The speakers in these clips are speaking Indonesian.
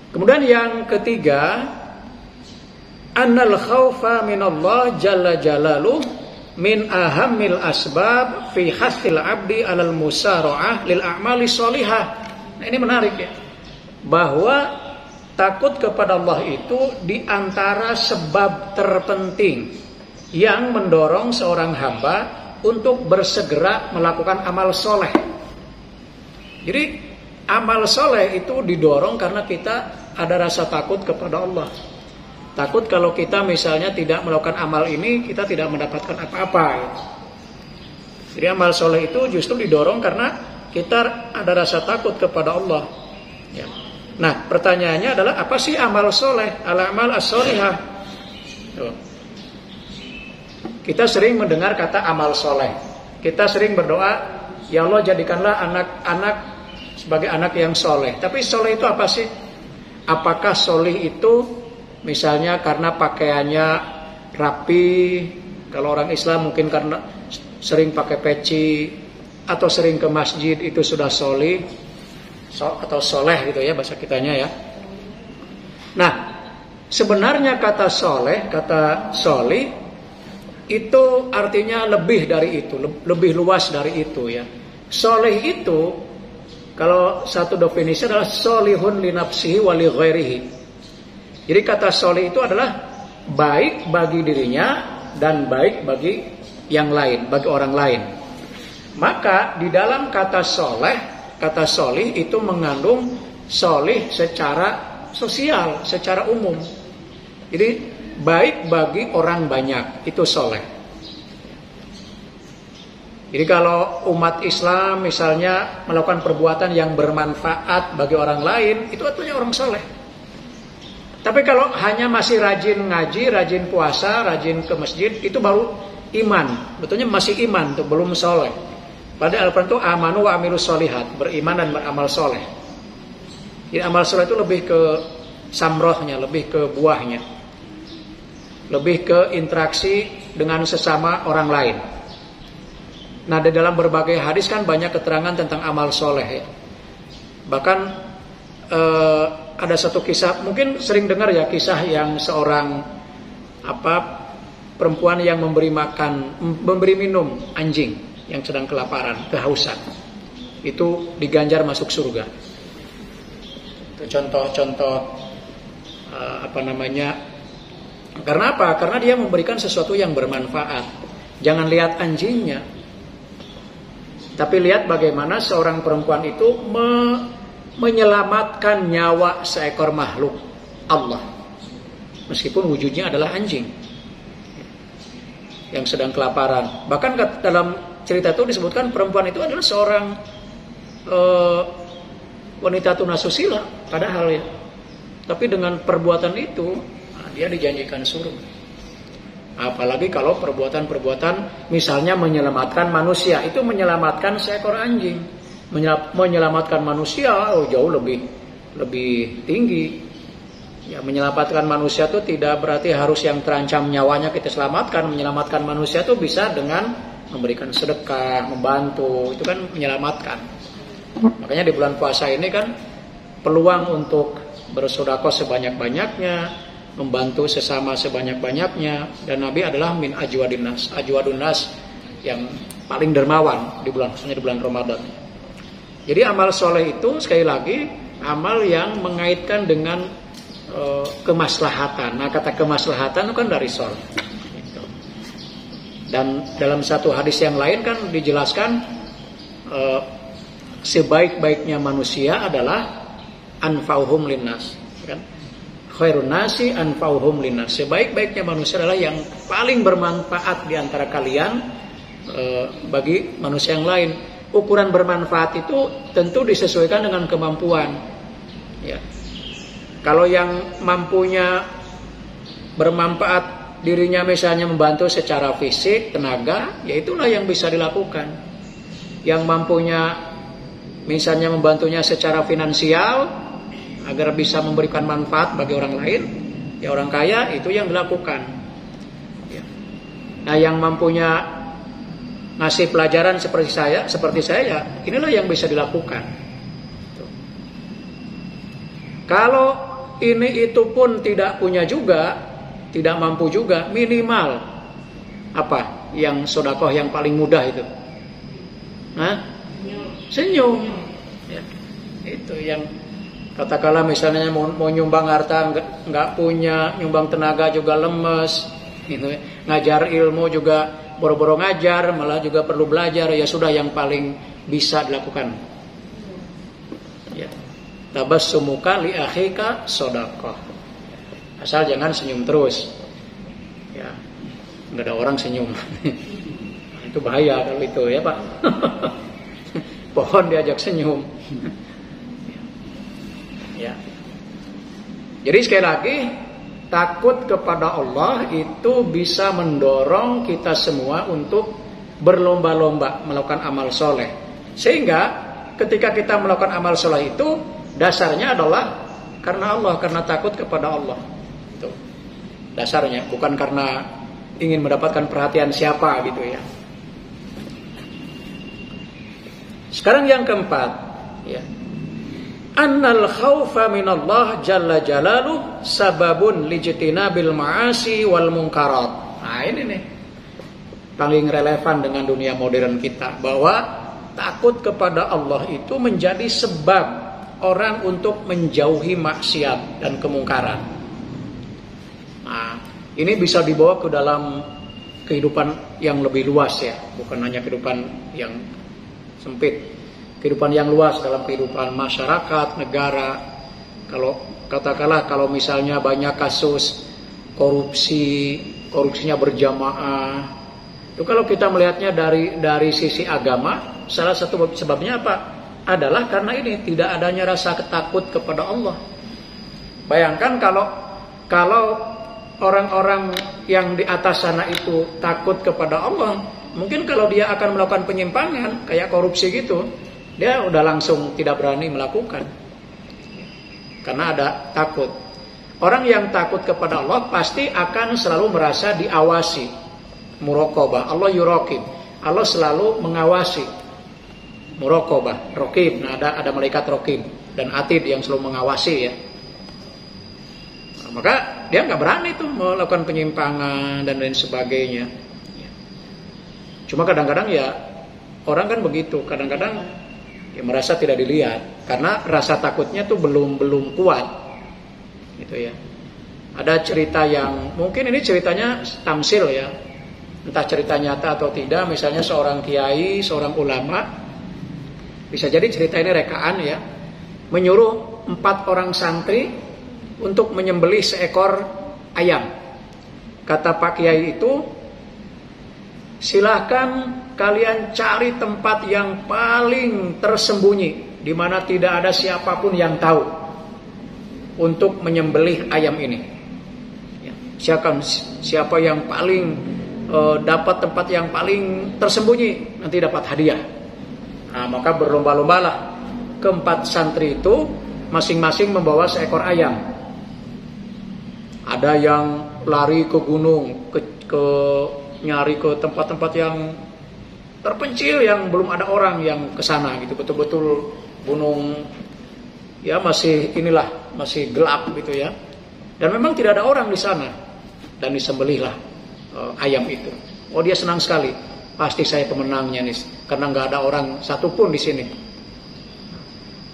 Kemudian yang ketiga, annal khaufa minallah jalla jalaluh min ahammil asbab fi hasil abdi alal musara'ah lil a'mali sholihah. Nah, ini menarik ya, bahwa takut kepada Allah itu di antara sebab terpenting yang mendorong seorang hamba untuk bersegera melakukan amal soleh. Jadi amal soleh itu didorong karena kita ada rasa takut kepada Allah. Takut kalau kita misalnya tidak melakukan amal ini, kita tidak mendapatkan apa-apa. Jadi amal soleh itu justru didorong karena kita ada rasa takut kepada Allah. Ya. Nah, pertanyaannya adalah apa sih amal soleh? Al-amal as-sholihah. Kita sering mendengar kata amal soleh. Kita sering berdoa, ya Allah jadikanlah anak-anak sebagai anak yang soleh. Tapi soleh itu apa sih? Apakah soleh itu misalnya karena pakaiannya rapi, kalau orang Islam mungkin karena sering pakai peci atau sering ke masjid itu sudah soleh atau soleh gitu ya bahasa kitanya ya. Nah, sebenarnya kata soleh, kata soleh itu artinya lebih dari itu, lebih luas dari itu ya. Soleh itu kalau satu definisi adalah solihun li nafsihi wa li ghairihi. Jadi kata soleh itu adalah baik bagi dirinya dan baik bagi yang lain, bagi orang lain. Maka di dalam kata soleh itu mengandung soleh secara sosial, secara umum. Jadi baik bagi orang banyak, itu soleh. Jadi kalau umat Islam misalnya melakukan perbuatan yang bermanfaat bagi orang lain, itu artinya orang soleh. Tapi kalau hanya masih rajin ngaji, rajin puasa, rajin ke masjid, itu baru iman. Betulnya masih iman, tuh belum soleh. Pada Al-Quran itu amanu wa amilus solihat, beriman dan beramal soleh. Jadi amal soleh itu lebih ke samrohnya, lebih ke buahnya, lebih ke interaksi dengan sesama orang lain. Nah, di dalam berbagai hadis kan banyak keterangan tentang amal soleh ya. Bahkan ada satu kisah, mungkin sering dengar ya, kisah yang seorang perempuan yang memberi minum anjing yang sedang kelaparan, kehausan. Itu diganjar masuk surga. Itu contoh-contoh Karena apa? Karena dia memberikan sesuatu yang bermanfaat. Jangan lihat anjingnya, tapi lihat bagaimana seorang perempuan itu menyelamatkan nyawa seekor makhluk Allah, meskipun wujudnya adalah anjing yang sedang kelaparan. Bahkan dalam cerita itu disebutkan perempuan itu adalah seorang wanita tunasusila padahal ya. Tapi dengan perbuatan itu dia dijanjikan surga. Apalagi kalau perbuatan-perbuatan misalnya menyelamatkan manusia, itu menyelamatkan seekor anjing. Menyelamatkan manusia jauh lebih tinggi. Ya, menyelamatkan manusia itu tidak berarti harus yang terancam nyawanya kita selamatkan. Menyelamatkan manusia itu bisa dengan memberikan sedekah, membantu, itu kan menyelamatkan. Makanya di bulan puasa ini kan peluang untuk bersedekah sebanyak-banyaknya, membantu sesama sebanyak-banyaknya, dan Nabi adalah min ajwadun nas yang paling dermawan khususnya di bulan Ramadan. Jadi amal soleh itu sekali lagi amal yang mengaitkan dengan kemaslahatan. Nah, kata kemaslahatan itu kan dari soleh. Dan dalam satu hadis yang lain kan dijelaskan sebaik-baiknya manusia adalah anfa'uhum linnas, kan? Khairun nasi anfa'uhum linnas. Sebaik-baiknya manusia adalah yang paling bermanfaat di antara kalian bagi manusia yang lain. Ukuran bermanfaat itu tentu disesuaikan dengan kemampuan. Ya. Kalau yang mampunya bermanfaat dirinya misalnya membantu secara fisik, tenaga, ya itulah yang bisa dilakukan. Yang mampunya misalnya membantunya secara finansial agar bisa memberikan manfaat bagi orang lain, ya orang kaya itu yang dilakukan. Ya. Nah, yang mampunya ngasih pelajaran seperti saya, ya inilah yang bisa dilakukan. Tuh. Kalau ini itu pun tidak punya juga, tidak mampu juga, minimal apa yang sedekah yang paling mudah itu? Senyum. Ya, itu yang katakanlah misalnya mau nyumbang harta nggak punya, nyumbang tenaga juga lemes, gitu ya. Ngajar ilmu juga boro-boro ngajar, malah juga perlu belajar, ya sudah yang paling bisa dilakukan. Ya. Tabassumuka li akhika shadaqah. Asal jangan senyum terus. Ya. Enggak ada orang senyum. Itu bahaya kalau itu ya, Pak. Pohon diajak senyum. Ya. Jadi sekali lagi, takut kepada Allah itu bisa mendorong kita semua untuk berlomba-lomba melakukan amal soleh. Sehingga ketika kita melakukan amal soleh itu dasarnya adalah karena Allah, karena takut kepada Allah. Itu dasarnya, bukan karena ingin mendapatkan perhatian siapa gitu ya. Sekarang yang keempat, ya. Annal khaufa minallah jalla jalaluh sababun lijtinabil ma'asi wal munkarat. Nah ini nih paling relevan dengan dunia modern kita, bahwa takut kepada Allah itu menjadi sebab orang untuk menjauhi maksiat dan kemungkaran. Nah, ini bisa dibawa ke dalam kehidupan yang lebih luas ya, bukan hanya kehidupan yang sempit. Kehidupan yang luas dalam kehidupan masyarakat, negara. Kalau katakanlah kalau misalnya banyak kasus korupsinya berjamaah, itu kalau kita melihatnya dari sisi agama, salah satu sebabnya apa? Adalah karena ini tidak adanya rasa takut kepada Allah. Bayangkan kalau orang-orang yang di atas sana itu takut kepada Allah, mungkin kalau dia akan melakukan penyimpangan kayak korupsi gitu, dia udah langsung tidak berani melakukan, karena ada takut. Orang yang takut kepada Allah pasti akan selalu merasa diawasi, muraqabah. Allah yuraqib, Allah selalu mengawasi. Muraqabah, raqib. Nah, ada malaikat raqib dan atid yang selalu mengawasi ya. Nah, maka dia nggak berani tuh melakukan penyimpangan dan lain sebagainya. Cuma kadang-kadang ya orang kan begitu, kadang-kadang ya merasa tidak dilihat karena rasa takutnya tuh belum kuat gitu ya. Ada cerita yang mungkin ini ceritanya tamsil ya, entah cerita nyata atau tidak. Misalnya seorang kiai, seorang ulama, bisa jadi cerita ini rekaan ya, menyuruh 4 orang santri untuk menyembelih seekor ayam. Kata Pak Kiai itu, silahkan kalian cari tempat yang paling tersembunyi, di mana tidak ada siapapun yang tahu, untuk menyembelih ayam ini. Ya, siapa yang paling dapat tempat yang paling tersembunyi, nanti dapat hadiah. Nah, maka berlomba-lombalah ke-4 santri itu, masing-masing membawa seekor ayam. Ada yang lari ke gunung, nyari ke tempat-tempat yang terpencil yang belum ada orang yang ke sana gitu, betul-betul gunung ya masih gelap gitu ya. Dan memang tidak ada orang di sana, dan disembelihlah ayam itu. Oh, dia senang sekali. Pasti saya pemenangnya nih, karena nggak ada orang satupun di sini.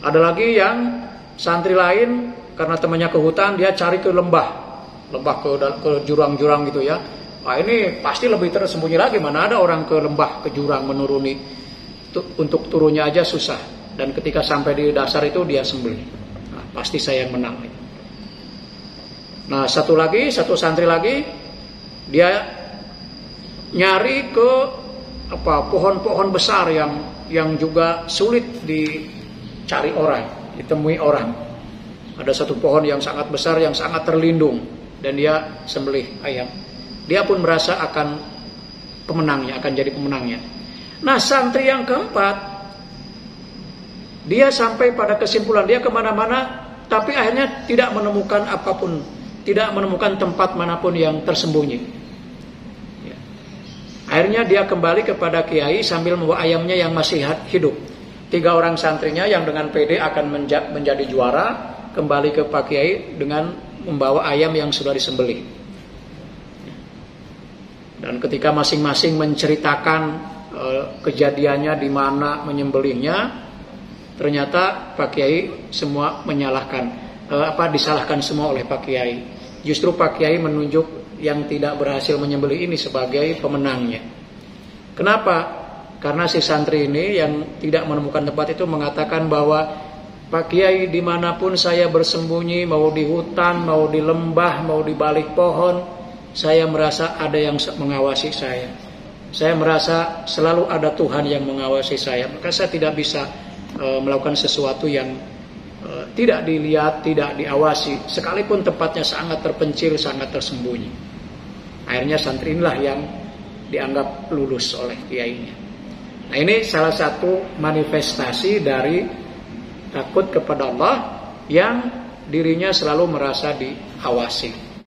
Ada lagi yang santri lain, karena temannya ke hutan, dia cari ke lembah ke jurang-jurang gitu ya. Nah, ini pasti lebih tersembunyi lagi, mana ada orang ke lembah, ke jurang menuruni. Untuk turunnya aja susah. Dan ketika sampai di dasar itu dia sembelih. Nah, pasti saya yang menang. Nah, satu santri lagi, dia nyari ke pohon-pohon besar yang juga sulit dicari orang, ditemui orang. Ada satu pohon yang sangat besar, yang sangat terlindung, dan dia sembelih ayam. Dia pun merasa akan jadi pemenangnya. Nah, santri yang keempat, dia sampai pada kesimpulan, dia kemana-mana, tapi akhirnya tidak menemukan apapun, tidak menemukan tempat manapun yang tersembunyi. Ya. Akhirnya dia kembali kepada kiai sambil membawa ayamnya yang masih hidup. 3 orang santrinya yang dengan pede akan menjadi juara, kembali ke Pak Kiai dengan membawa ayam yang sudah disembelih. Dan ketika masing-masing menceritakan kejadiannya di mana menyembelihnya, ternyata Pak Kiai semua disalahkan semua oleh Pak Kiai. Justru Pak Kiai menunjuk yang tidak berhasil menyembelih ini sebagai pemenangnya. Kenapa? Karena si santri ini yang tidak menemukan tempat itu mengatakan bahwa Pak Kiai dimanapun saya bersembunyi, mau di hutan, mau di lembah, mau di balik pohon, saya merasa ada yang mengawasi saya. Saya merasa selalu ada Tuhan yang mengawasi saya. Maka saya tidak bisa melakukan sesuatu yang tidak dilihat, tidak diawasi, sekalipun tempatnya sangat terpencil, sangat tersembunyi. Akhirnya santri inilah yang dianggap lulus oleh kiainya. Nah, ini salah satu manifestasi dari takut kepada Allah yang dirinya selalu merasa diawasi.